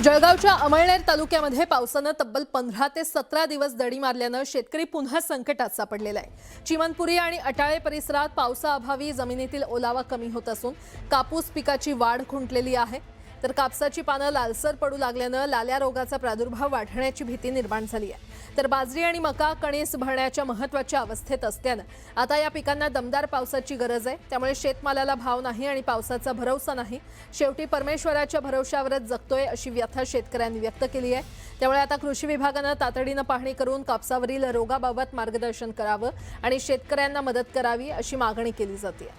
जळगावच्या अमळनेर तालुक्यामध्ये पावसानं तब्बल 15 ते 17 दिवस दडी मारल्यानं शेतकरी पुन्हा संकटात सापडलेला आहे। चिमनपुरी आणि अटाळे परिसरात पावसाअभावी जमिनीतील ओलावा कमी होत असून कापूस पिकाची वाढ खुंटलेली आहे। तर कापसाची पानं लालसर पडू लागल्यानं लाल्या रोगाचा प्रादुर्भाव वाढण्याची भीती निर्माण झाली आहे। तर बाजरी आणि मका कणीस भरण्याच्या महत्त्वाच्या अवस्थेत असल्यानं आता या पिकांना दमदार पावसाची गरज आहे। त्यामुळे शेतमालाला भाव नाही आणि पावसाचा भरवसा नाही। शेवटी परमेश्वराच्या भरवशावरच जगतोय अशी व्यथा शेतकऱ्यांनी व्यक्त केली आहे। त्यामुळे आता कृषी विभागानं तातडीनं पाहणी करून कापसावरील रोगाबाबत मार्गदर्शन करावं आणि शेतकऱ्यांना मदत करावी अशी मागणी केली जाते।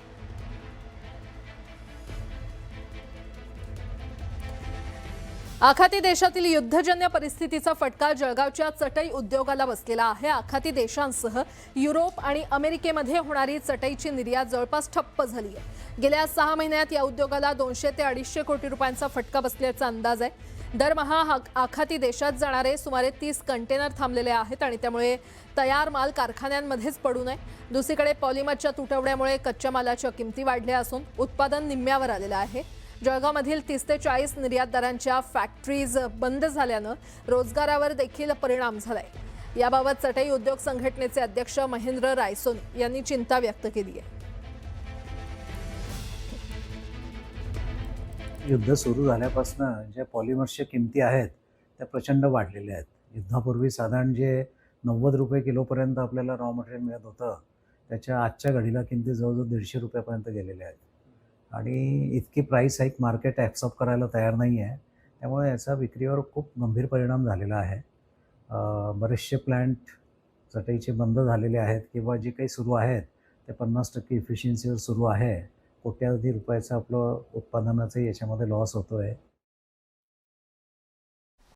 आखाती देशातील युद्धजन्य परिस्थितीचा फटका जळगावच्या चटई उद्योगाला बसलेला आहे। आखाती देशांसह युरोप आणि अमेरिकेमध्ये होणारी चटईची निर्यात जवळपास ठप्प झाली आहे। गेल्या 6 महिन्यात या उद्योगाला 200 ते 250 कोटी रुपयांचा फटका बसल्याचा अंदाज आहे। दरमहा आखाती देशात जाणारे सुमारे 30 कंटेनर थांबलेले आहेत आणि त्यामुळे तयार माल कारखान्यांमध्येच पडू नये। दुसरीकडे पॉलिमरच्या तुटवड्यामुळे कच्च्या मालाच्या किमती वाढल्या असून उत्पादन निम्म्यावर आलेलं आहे। जळगावमधील 30 ते 40 निर्यातदारांच्या फॅक्टरीज बंद झाल्यानं रोजगारावर देखील परिणाम झालाय। याबाबत चटई उद्योग संघटनेचे अध्यक्ष महेंद्र रायसोन यांनी चिंता व्यक्त केली आहे। युद्ध सुरू झाल्यापासून ज्या पॉलिमर्सच्या किमती आहेत त्या प्रचंड वाढलेल्या आहेत। युद्धापूर्वी साधारण जे 90 रुपये किलोपर्यंत आपल्याला रॉ मटेरियल मिळत होतं त्याच्या आजच्या घडीला किमती जवळजवळ 150 रुपयापर्यंत गेलेल्या आहेत आणि इतकी प्राईस हाईक मार्केट ॲक्सेप्ट करायला तयार नाही आहे। त्यामुळे याचा विक्रीवर खूप गंभीर परिणाम झालेला आहे। बरेचसे प्लांट चटईचे बंद झालेले आहेत किंवा जे काही सुरू आहेत ते 50% इफिशियन्सीवर सुरू आहे। कोट्यावधी रुपयाचं आपलं उत्पादनाचं याच्यामध्ये लॉस होतो आहे।